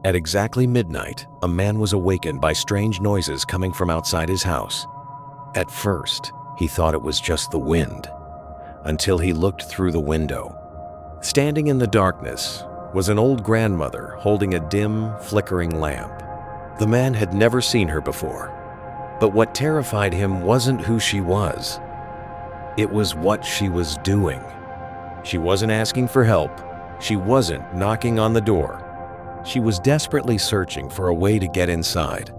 At exactly midnight, a man was awakened by strange noises coming from outside his house. At first, he thought it was just the wind, until he looked through the window. Standing in the darkness was an old grandmother holding a dim, flickering lamp. The man had never seen her before, but what terrified him wasn't who she was. It was what she was doing. She wasn't asking for help. She wasn't knocking on the door. She was desperately searching for a way to get inside.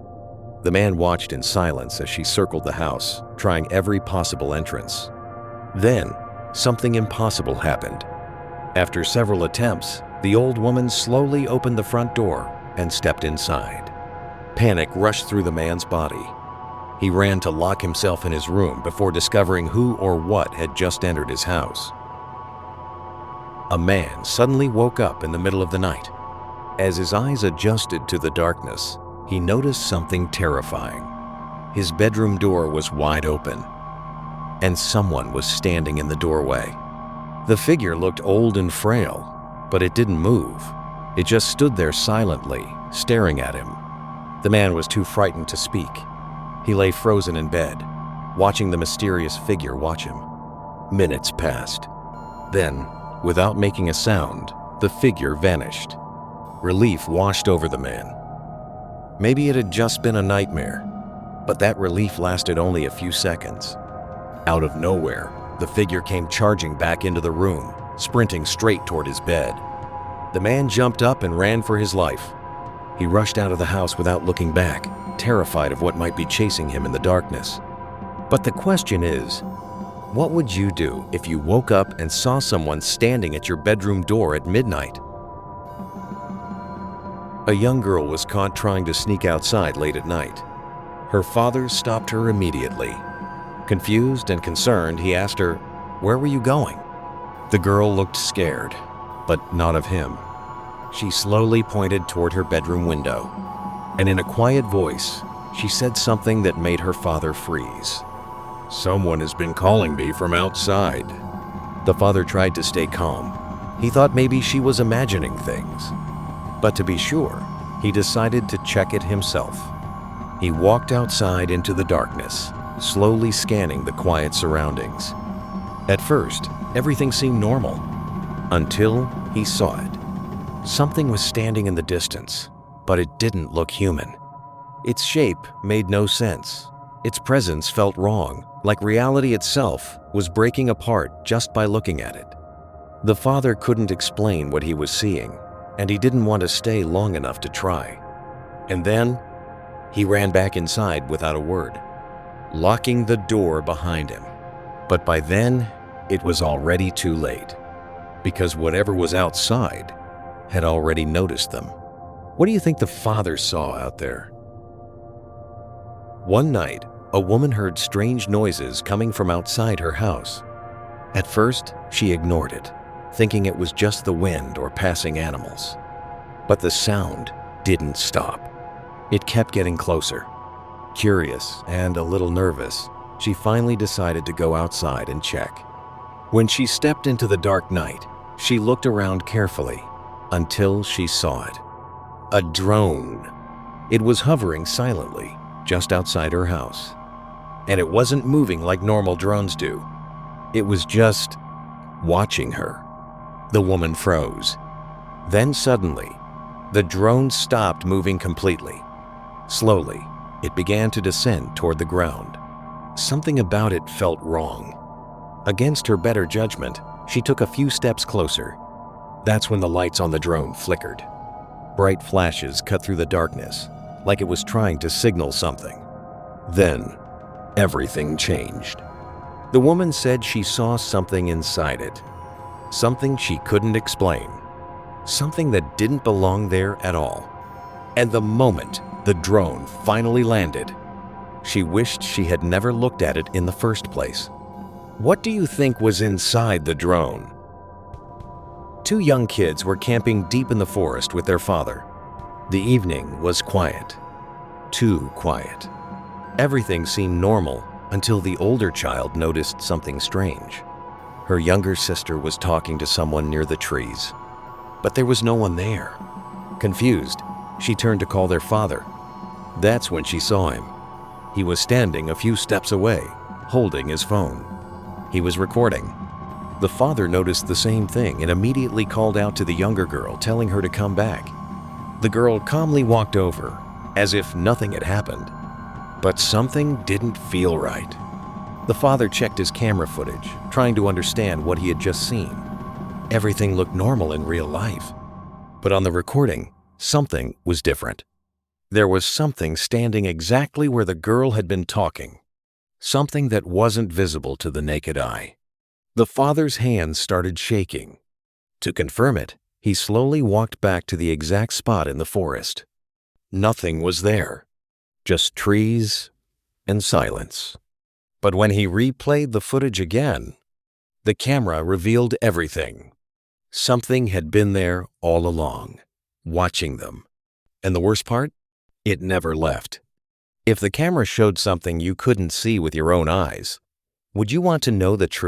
The man watched in silence as she circled the house, trying every possible entrance. Then, something impossible happened. After several attempts, the old woman slowly opened the front door and stepped inside. Panic rushed through the man's body. He ran to lock himself in his room before discovering who or what had just entered his house. A man suddenly woke up in the middle of the night. As his eyes adjusted to the darkness, he noticed something terrifying. His bedroom door was wide open, and someone was standing in the doorway. The figure looked old and frail, but it didn't move. It just stood there silently, staring at him. The man was too frightened to speak. He lay frozen in bed, watching the mysterious figure watch him. Minutes passed. Then, without making a sound, the figure vanished. Relief washed over the man. Maybe it had just been a nightmare, but that relief lasted only a few seconds. Out of nowhere, the figure came charging back into the room, sprinting straight toward his bed. The man jumped up and ran for his life. He rushed out of the house without looking back, terrified of what might be chasing him in the darkness. But the question is, what would you do if you woke up and saw someone standing at your bedroom door at midnight? A young girl was caught trying to sneak outside late at night. Her father stopped her immediately. Confused and concerned, he asked her, "Where were you going?" The girl looked scared, but not of him. She slowly pointed toward her bedroom window, and in a quiet voice, she said something that made her father freeze. "Someone has been calling me from outside." The father tried to stay calm. He thought maybe she was imagining things. But to be sure, he decided to check it himself. He walked outside into the darkness, slowly scanning the quiet surroundings. At first, everything seemed normal, until he saw it. Something was standing in the distance, but it didn't look human. Its shape made no sense. Its presence felt wrong, like reality itself was breaking apart just by looking at it. The father couldn't explain what he was seeing, and he didn't want to stay long enough to try. And then, he ran back inside without a word, locking the door behind him. But by then, it was already too late, because whatever was outside had already noticed them. What do you think the father saw out there? One night, a woman heard strange noises coming from outside her house. At first, she ignored it, thinking it was just the wind or passing animals. But the sound didn't stop. It kept getting closer. Curious and a little nervous, she finally decided to go outside and check. When she stepped into the dark night, she looked around carefully until she saw it. A drone. It was hovering silently just outside her house. And it wasn't moving like normal drones do. It was just watching her. The woman froze. Then suddenly, the drone stopped moving completely. Slowly, it began to descend toward the ground. Something about it felt wrong. Against her better judgment, she took a few steps closer. That's when the lights on the drone flickered. Bright flashes cut through the darkness, like it was trying to signal something. Then, everything changed. The woman said she saw something inside it. Something she couldn't explain. Something that didn't belong there at all. And the moment the drone finally landed, she wished she had never looked at it in the first place. What do you think was inside the drone? Two young kids were camping deep in the forest with their father. The evening was quiet. Too quiet. Everything seemed normal until the older child noticed something strange. Her younger sister was talking to someone near the trees, but there was no one there. Confused, She turned to call their father. That's when she saw him. He was standing a few steps away, holding his phone. He was recording. The father noticed the same thing and immediately called out to the younger girl, telling her to come back. The girl calmly walked over, as if nothing had happened. But something didn't feel right. The father checked his camera footage, trying to understand what he had just seen. Everything looked normal in real life. But on the recording, something was different. There was something standing exactly where the girl had been talking. Something that wasn't visible to the naked eye. The father's hands started shaking. To confirm it, he slowly walked back to the exact spot in the forest. Nothing was there, just trees and silence. But when he replayed the footage again, the camera revealed everything. Something had been there all along, watching them. And the worst part? It never left. If the camera showed something you couldn't see with your own eyes, would you want to know the truth?